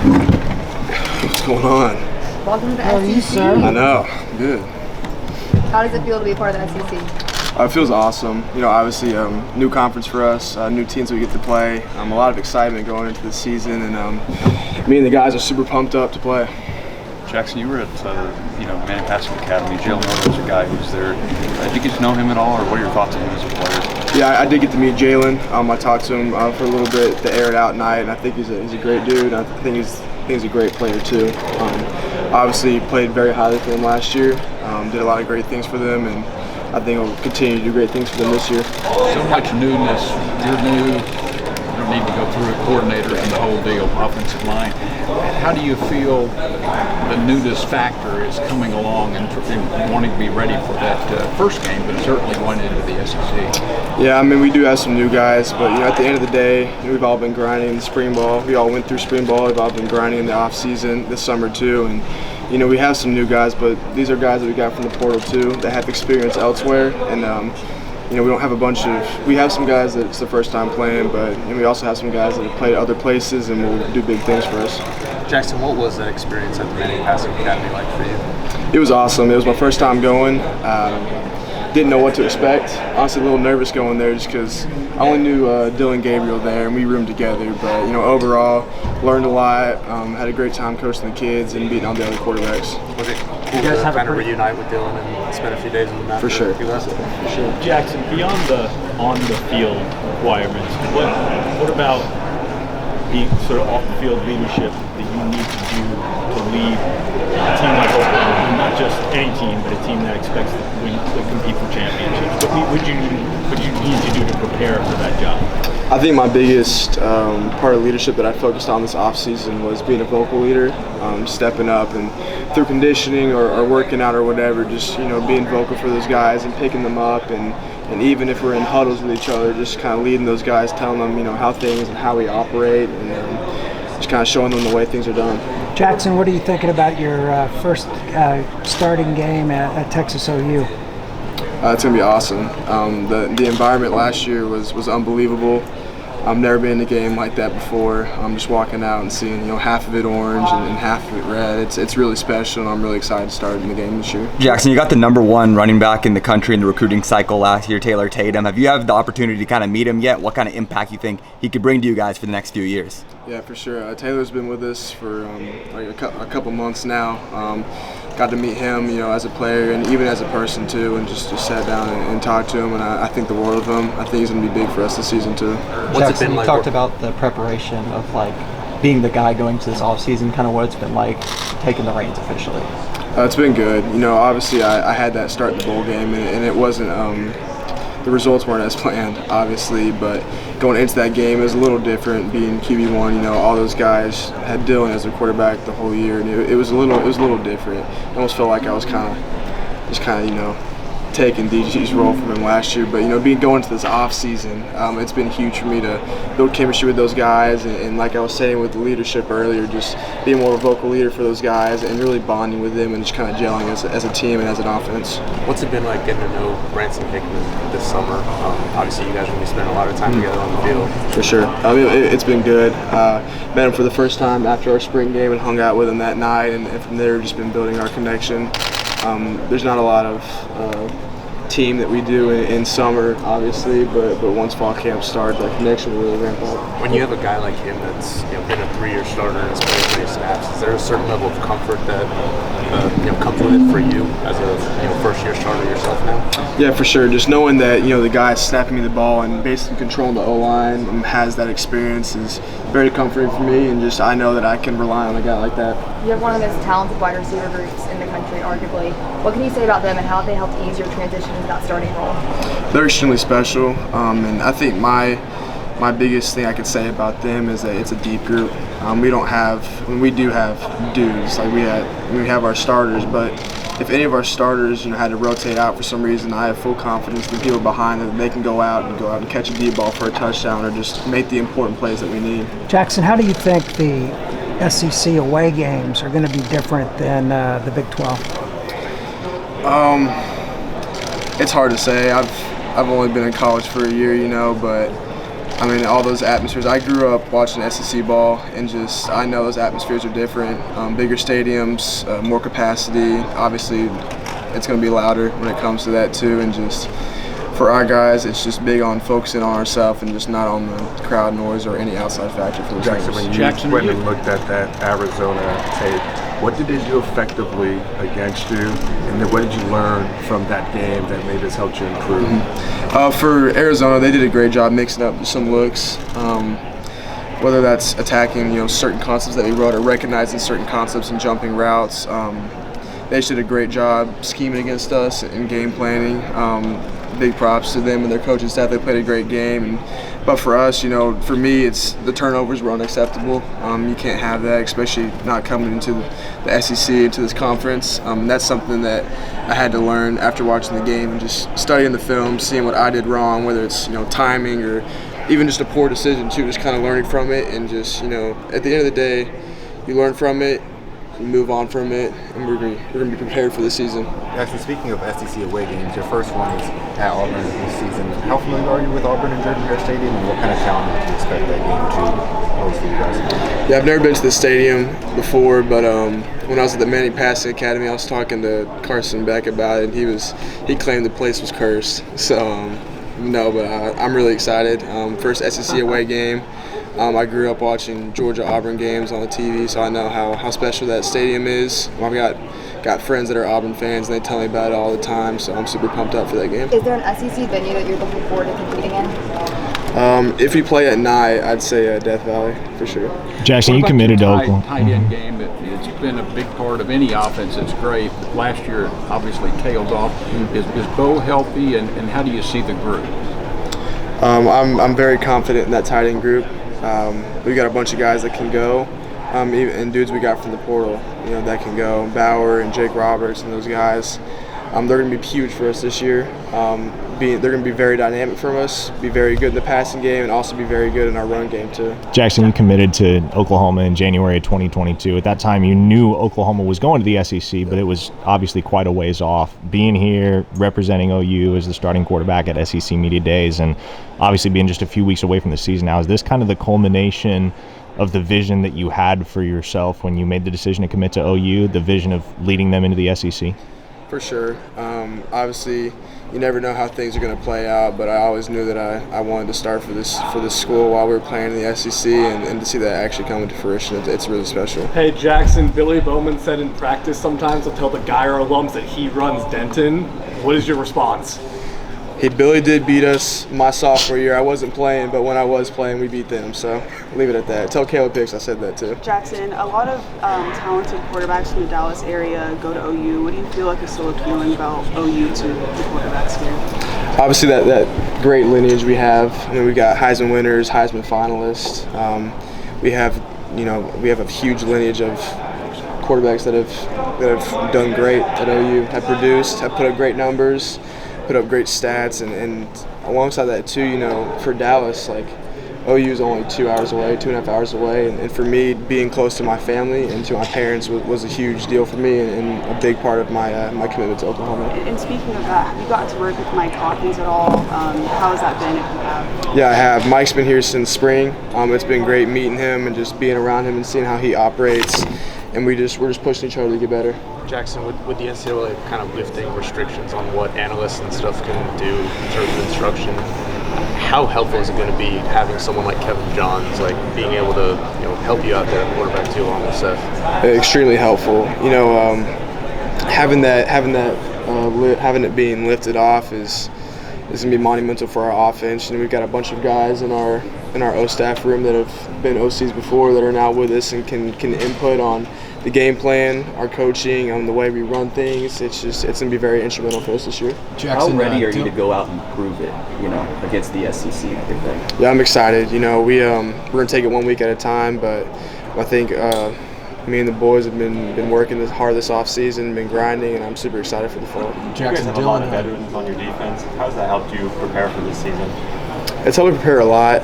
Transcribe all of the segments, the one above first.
What's going on? Welcome to the How are you, SEC. sir? I know. Good. How does it feel to be a part of the SEC? It feels awesome. You know, obviously, new conference for us, new teams we get to play. A lot of excitement going into the season, and me and the guys are super pumped up to play. Jackson, you were at Manning Passing Academy. Jalen Arnold was a guy who was there. Did you get to know him at all, or what are your thoughts on him as a player? Yeah, I did get to meet Jalen. I talked to him for a little bit to air it out night, and I think he's a great dude. I think he's a great player too. Obviously, played very highly for them last year. Did a lot of great things for them, and I think he'll continue to do great things for them this year. So much newness. You're new. You don't need to go through a coordinator and the whole deal, offensive line. How do you feel the newness factor is coming along and wanting to be ready for that first game, but certainly going into the SEC? Yeah, I mean, we do have some new guys, but at the end of the day, we've all been grinding in the spring ball. We all went through spring ball. We've all been grinding in the off season this summer too, and we have some new guys, but these are guys that we got from the portal too that have experience elsewhere, and we don't have a bunch of. We have some guys that it's the first time playing, but we also have some guys that have played other places and will do big things for us. Jackson, what was that experience at the Manning Passing Academy like for you? It was awesome. It was my first time going. Didn't know what to expect. Honestly, a little nervous going there just because I only knew Dylan Gabriel there, and we roomed together. But overall, learned a lot. Had a great time coaching the kids and beating all the other quarterbacks. Was it cool to kind of reunite with Dylan and spend a few days with him after For sure. he left? For sure. Jackson, beyond the on-the-field requirements, what about the sort of off-the-field leadership that you need to do to lead a team like Oklahoma, not just any team, but a team that expects to compete for championships? What would you need to do to prepare for that job? I think my biggest part of leadership that I focused on this offseason was being a vocal leader, stepping up and through conditioning or working out or whatever, just being vocal for those guys and picking them up, and even if we're in huddles with each other, just kind of leading those guys, telling them how things and how we operate, and just kind of showing them the way things are done. Jackson, what are you thinking about your first starting game at Texas OU? It's going to be awesome. The environment last year was unbelievable. I've never been in a game like that before. I'm just walking out and seeing half of it orange and half of it red. It's really special, and I'm really excited to start in the game this year. Jackson, you got the #1 running back in the country in the recruiting cycle last year, Taylor Tatum. Have you had the opportunity to kind of meet him yet? What kind of impact you think he could bring to you guys for the next few years? Yeah, for sure. Taylor's been with us for a couple months now. Got to meet him, as a player and even as a person too, and just sat down and talked to him, and I think the world of him. I think he's going to be big for us this season too. What's Jackson, it been like? you talked about the preparation of being the guy going to this offseason, kind of what it's been like taking the reins officially. It's been good. Obviously I had that start in the bowl game, and it wasn't. The results weren't as planned, obviously, but going into that game, it was a little different. Being QB1, all those guys had Dylan as their quarterback the whole year, and it was a little different. I almost felt like I was kind of taking DG's role from him last year. But being going into this off season, it's been huge for me to build chemistry with those guys, and like I was saying with the leadership earlier, just being more of a vocal leader for those guys and really bonding with them and just kind of gelling as a team and as an offense. What's it been like getting to know Branson Hickman this summer? Obviously, you guys are going to be spending a lot of time together on the field. For sure. It's been good. Met him for the first time after our spring game and hung out with him that night, and from there, we've just been building our connection. There's not a lot of team that we do in summer, obviously, but once fall camp starts, that connection will really ramp up. When you have a guy like him that's been a 3-year starter and has played many snaps, is there a certain level of comfort that comes with it for you as a first-year starter yourself now? Yeah, for sure. Just knowing that the guy snapping me the ball and basically controlling the O-line and has that experience is very comforting for me, and just I know that I can rely on a guy like that. You have one of the most talented wide receiver groups in the country, arguably. What can you say about them and how they helped ease your transition into that starting role? They're extremely special, and I think my biggest thing I could say about them is that it's a deep group. We do have dudes, like we have our starters, but if any of our starters had to rotate out for some reason, I have full confidence in the people behind them that they can go out and catch a deep ball for a touchdown or just make the important plays that we need. Jackson, how do you think the SEC away games are going to be different than the Big 12? It's hard to say. I've only been in college for a year, but I mean, all those atmospheres. I grew up watching SEC ball, and just I know those atmospheres are different. Bigger stadiums, more capacity. Obviously, it's going to be louder when it comes to that too. And just for our guys, it's just big on focusing on ourselves and just not on the crowd noise or any outside factor for the Jackson, when you went and looked at that Arizona tape, what did they do effectively against you, and then what did you learn from that game that maybe has helped you improve? For Arizona, they did a great job mixing up some looks, whether that's attacking certain concepts that we wrote or recognizing certain concepts and jumping routes. They just did a great job scheming against us and game planning. Big props to them and their coaching staff. They played a great game. But for us, for me, it's the turnovers were unacceptable. You can't have that, especially not coming into the SEC, into this conference. That's something that I had to learn after watching the game and just studying the film, seeing what I did wrong, whether it's timing or even just a poor decision too, just kind of learning from it. And just at the end of the day, you learn from it, you move on from it, and we're gonna be prepared for the season. Actually, speaking of SEC away games, your first one is at Auburn this season. How familiar are you with Auburn and Jordan Hare Stadium, and what kind of challenge do you expect that game to pose for you guys? Yeah, I've never been to the stadium before, but when I was at the Manning Passing Academy, I was talking to Carson Beck about it, and he claimed the place was cursed. So no, but I'm really excited. First SEC away game. I grew up watching Georgia-Auburn games on the TV, so I know how special that stadium is. I've got friends that are Auburn fans, and they tell me about it all the time, so I'm super pumped up for that game. Is there an SEC venue that you're looking forward to competing in? If we play at Nye, I'd say Death Valley, for sure. Jackson, you committed to Oklahoma. Tight end game, it's been a big part of any offense. It's great. Last year, obviously, tailed off. Is Bo healthy, and how do you see the group? I'm very confident in that tight end group. We got a bunch of guys that can go, and dudes we got from the portal, that can go. Bauer and Jake Roberts and those guys, they're going to be huge for us this year. They're going to be very dynamic for us, be very good in the passing game, and also be very good in our run game too. Jackson, you committed to Oklahoma in January of 2022. At that time, you knew Oklahoma was going to the SEC, but it was obviously quite a ways off. Being here, representing OU as the starting quarterback at SEC Media Days, and obviously being just a few weeks away from the season now, is this kind of the culmination of the vision that you had for yourself when you made the decision to commit to OU, the vision of leading them into the SEC? For sure. Obviously, you never know how things are going to play out, but I always knew that I wanted to start for this school while we were playing in the SEC, and to see that actually come into fruition, it's really special. Hey Jackson, Billy Bowman said in practice sometimes he'll tell the Geyer alums that he runs Denton. What is your response? Billy did beat us my sophomore year. I wasn't playing, but when I was playing, we beat them. So leave it at that. Tell Caleb Hicks I said that too. Jackson, a lot of talented quarterbacks from the Dallas area go to OU. What do you feel like is so appealing about OU to the quarterbacks here? Obviously, that great lineage we have. I mean, we got Heisman winners, Heisman finalists. We have a huge lineage of quarterbacks that have done great at OU, have produced, have put up great numbers, put up great stats, and alongside that too, for Dallas, like OU is only 2 hours away, 2.5 hours away, and for me, being close to my family and to my parents was a huge deal for me, and a big part of my commitment to Oklahoma. And speaking of that, have you gotten to work with Mike Hawkins at all? How has that been, if you have? Yeah, I have. Mike's been here since spring. It's been great meeting him and just being around him and seeing how he operates, and we're just pushing each other to get better. Jackson, with the NCAA kind of lifting restrictions on what analysts and stuff can do in terms of instruction, how helpful is it going to be having someone like Kevin Johns, like being able to help you out there at quarterback too, along with Seth? Extremely helpful. Having it being lifted off is going to be monumental for our offense. We've got a bunch of guys in our O staff room that have been OCs before that are now with us and can input on the game plan, our coaching, on the way we run things. It's going to be very instrumental for us this year. Jackson, how ready are you to go out and prove it, against the SEC and everything? Yeah, I'm excited. We're going to take it 1 week at a time, but I think me and the boys have been working hard this offseason, been grinding, and I'm super excited for the fall. Jackson, you guys have a lot of veterans on your defense. How has that helped you prepare for this season? It's helped me prepare a lot.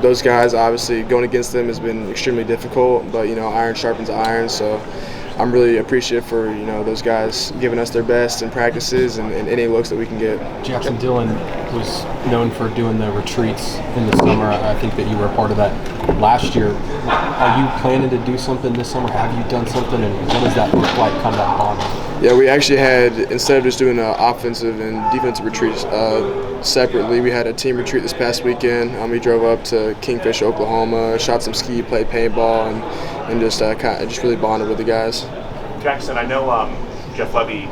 Those guys, obviously, going against them has been extremely difficult, but iron sharpens iron. So I'm really appreciative for those guys giving us their best in practices and any looks that we can get. Jackson Dillon was known for doing the retreats in the summer. I think that you were a part of that last year. Are you planning to do something this summer? Have you done something, and what does that look like, kind of that bond? Yeah, we actually had, instead of just doing offensive and defensive retreats separately, we had a team retreat this past weekend. We drove up to Kingfish, Oklahoma, shot some ski, played paintball, and just just really bonded with the guys. Jackson, I know Jeff Levy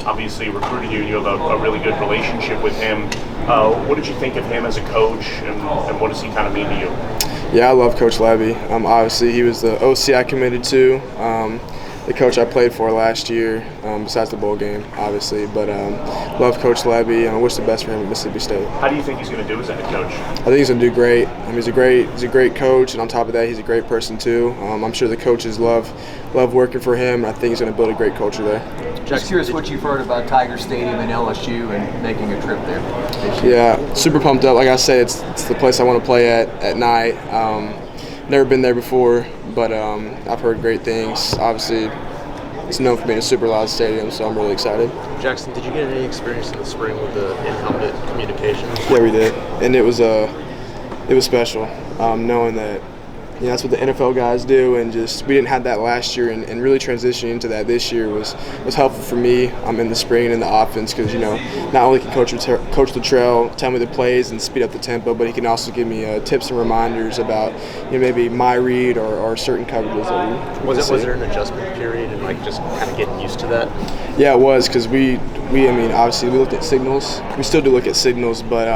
obviously recruited you. You have a really good relationship with him. What did you think of him as a coach, and what does he kind of mean to you? Yeah, I love Coach Levy. Obviously, he was the OC I committed to. The coach I played for last year, besides the bowl game, obviously. But love Coach Levy, and I wish the best for him at Mississippi State. How do you think he's going to do as a head coach? I think he's going to do great. He's a great coach, and on top of that, he's a great person too. I'm sure the coaches love working for him, and I think he's going to build a great culture there. Just curious what you've heard about Tiger Stadium and LSU and making a trip there. Yeah, super pumped up. Like I said, it's the place I want to play at night. Never been there before, but I've heard great things. Obviously, it's known for being a super loud stadium, so I'm really excited. Jackson, did you get any experience in the spring with the in-helmet communication? Yeah, we did, and it was special, knowing that that's what the NFL guys do, and just we didn't have that last year, and really transitioning into that this year was helpful for me. I'm in the spring and in the offense because not only can Coach Luttrell tell me the plays and speed up the tempo, but he can also give me tips and reminders about maybe my read or certain coverages that we was there an adjustment period and just kind of getting used to that? Yeah, it was, because we obviously we looked at signals. We still do look at signals, but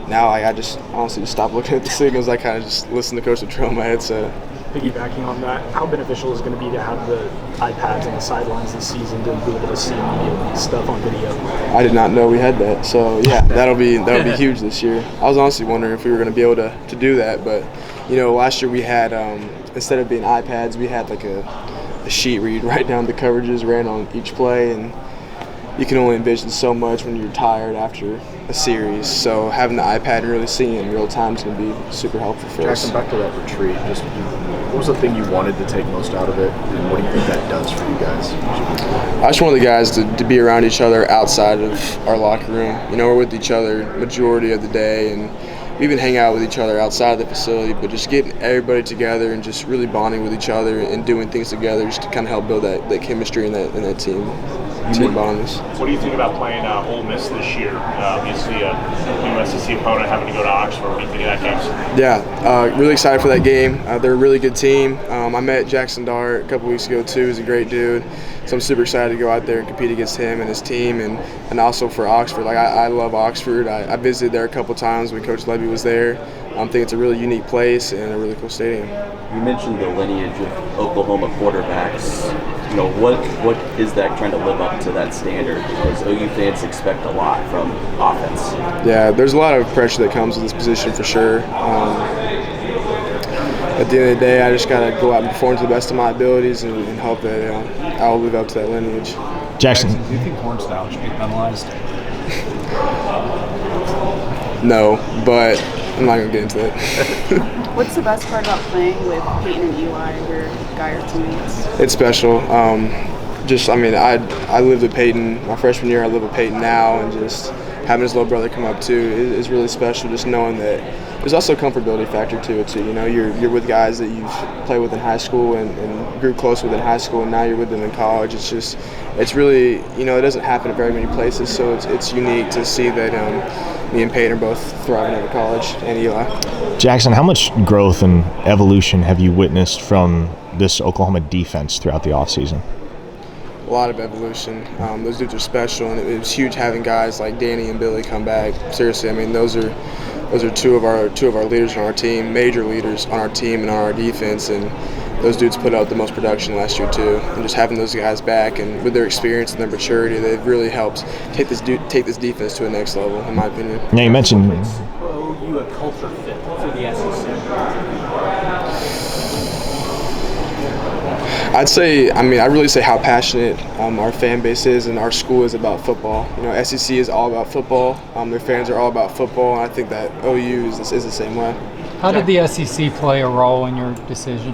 now I just honestly just stopped looking at the signals. I kind of just listen to Coach Luttrell in my headset. Piggybacking on that, how beneficial is it going to be to have the iPads on the sidelines this season to be able to see stuff on video? I did not know we had that, so yeah, that'll be huge this year. I was honestly wondering if we were going to be able to do that, but last year we had instead of being iPads, we had like a sheet where you'd write down the coverages ran on each play, and you can only envision so much when you're tired after a series. So having the iPad and really seeing it in real time is going to be super helpful for us. Jackson, back to that retreat. Just what was the thing you wanted to take most out of it, and what do you think that does for you guys? I just want the guys to be around each other outside of our locker room. We're with each other majority of the day, and we even hang out with each other outside of the facility, but just getting everybody together and just really bonding with each other and doing things together just to kind of help build that chemistry and that team bonds. What do you think about playing Ole Miss this year? Obviously, a new SEC opponent having to go to Oxford. What do you think of that game? Yeah, really excited for that game. They're a really good team. I met Jackson Dart a couple weeks ago too. He's a great dude. So I'm super excited to go out there and compete against him and his team, and also for Oxford. I love Oxford. I visited there a couple times when Coach Levy was there. I think it's a really unique place and a really cool stadium. You mentioned the lineage of Oklahoma quarterbacks. What is that trying to live up to that standard? Because OU fans expect a lot from offense. Yeah, there's a lot of pressure that comes with this position for sure. At the end of the day, I just got to go out and perform to the best of my abilities and hope that I'll live up to that lineage. Jackson, do you think horn style should be penalized? No, but I'm not going to get into that. What's the best part about playing with Peyton and Eli, your Geyer teammates? It's special. I lived with Peyton my freshman year. I live with Peyton now, and just having his little brother come up too is really special. Just knowing that there's also a comfortability factor to it too. You're with guys that you've played with in high school and grew close with in high school, and now you're with them in college. It's really it doesn't happen at very many places, so it's unique to see that me and Peyton are both thriving out of college, and Eli. Jackson, how much growth and evolution have you witnessed from this Oklahoma defense throughout the offseason? A lot of evolution. Those dudes are special, and it was huge having guys like Danny and Billy come back. Seriously, those are two of our leaders on our team, major leaders on our team and on our defense, and those dudes put out the most production last year too. And just having those guys back, and with their experience and their maturity, they've really helped take this defense to a next level, in my opinion. Now you mentioned OU a culture fit for the SEC. I really say how passionate our fan base is and our school is about football. SEC is all about football. Their fans are all about football, and I think that OU is the same way. How did the SEC play a role in your decision?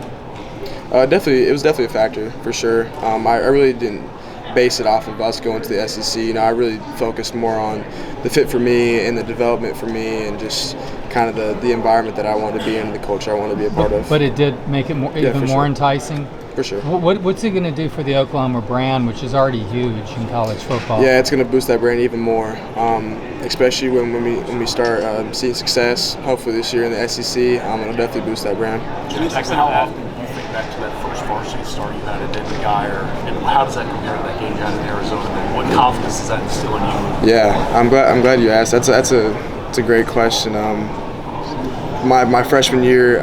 Definitely, it was definitely a factor for sure. I really didn't base it off of us going to the SEC. You know, I really focused more on the fit for me and the development for me, and just kind of the environment that I wanted to be in, the culture I wanted to be a part of. But it did make it even more sure. enticing. For sure. What's it going to do for the Oklahoma brand, which is already huge in college football? Yeah, it's going to boost that brand even more, especially when we start seeing success. Hopefully this year in the SEC, it'll definitely boost that brand. Jackson, how often do you think back to that first varsity start you had at Denton Guyer, and how does that compare to that game you had in Arizona? And what confidence does that instill in you? Yeah, I'm glad you asked. That's a great question. My freshman year.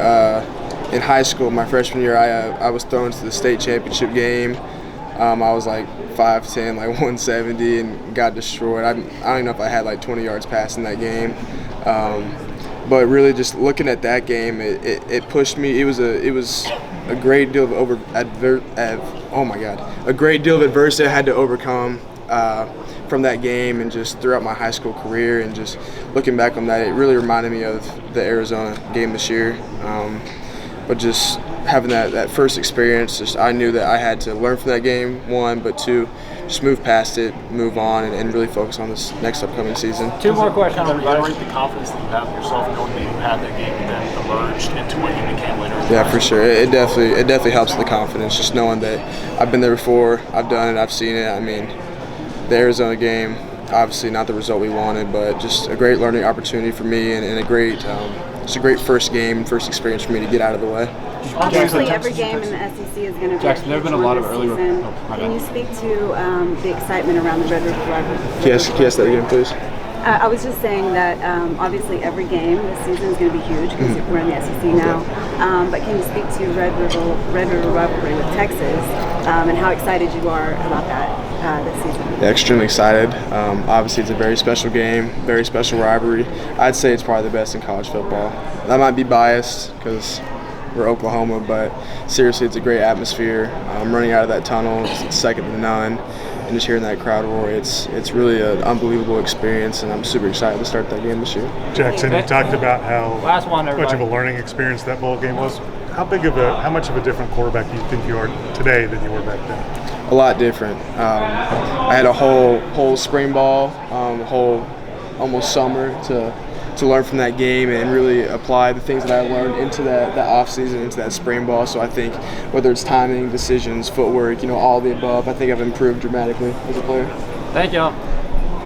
In high school, my freshman year, I was thrown to the state championship game. I was like 5'10", like 170, and got destroyed. I don't even know if I had like 20 yards passing that game. But really, just looking at that game, it pushed me. It was a great deal of a great deal of adversity I had to overcome from that game, and just throughout my high school career. And just looking back on that, it really reminded me of the Arizona game this year. But just having that first experience, I knew that I had to learn from that game, one, but two, just move past it, move on, and really focus on this next upcoming season. Two more questions. Kind of reiterate the confidence that you have in yourself, knowing that you had that game and then emerged into what you became later. Yeah, for sure. It definitely helps the confidence, just knowing that I've been there before, I've done it, I've seen it. I mean, the Arizona game, obviously not the result we wanted, but just a great learning opportunity for me, and a great it's a great first game, first experience for me to get out of the way. Obviously, every game in the SEC is going to be Jackson, there have been a lot of early. Can you speak to the excitement around the Red River rivalry? Can you ask that again, please? I was just saying that obviously every game this season is going to be huge because we're in the SEC now. But can you speak to Red River rivalry with Texas and how excited you are about that this season? Yeah, extremely excited. Obviously, it's a very special game, very special rivalry. I'd say it's probably the best in college football. I might be biased because we're Oklahoma, but seriously, it's a great atmosphere. Running out of that tunnel, it's second to none. And just hearing that crowd roar, it's really an unbelievable experience, and I'm super excited to start that game this year. Jackson, you talked about how much of a everybody. learning experience that bowl game was. How much of a different quarterback do you think you are today than you were back then? A lot different. I had a whole spring ball, whole almost summer to learn from that game and really apply the things that I learned into that off season, into that spring ball. So I think whether it's timing, decisions, footwork, all the above, I think I've improved dramatically as a player. Thank you.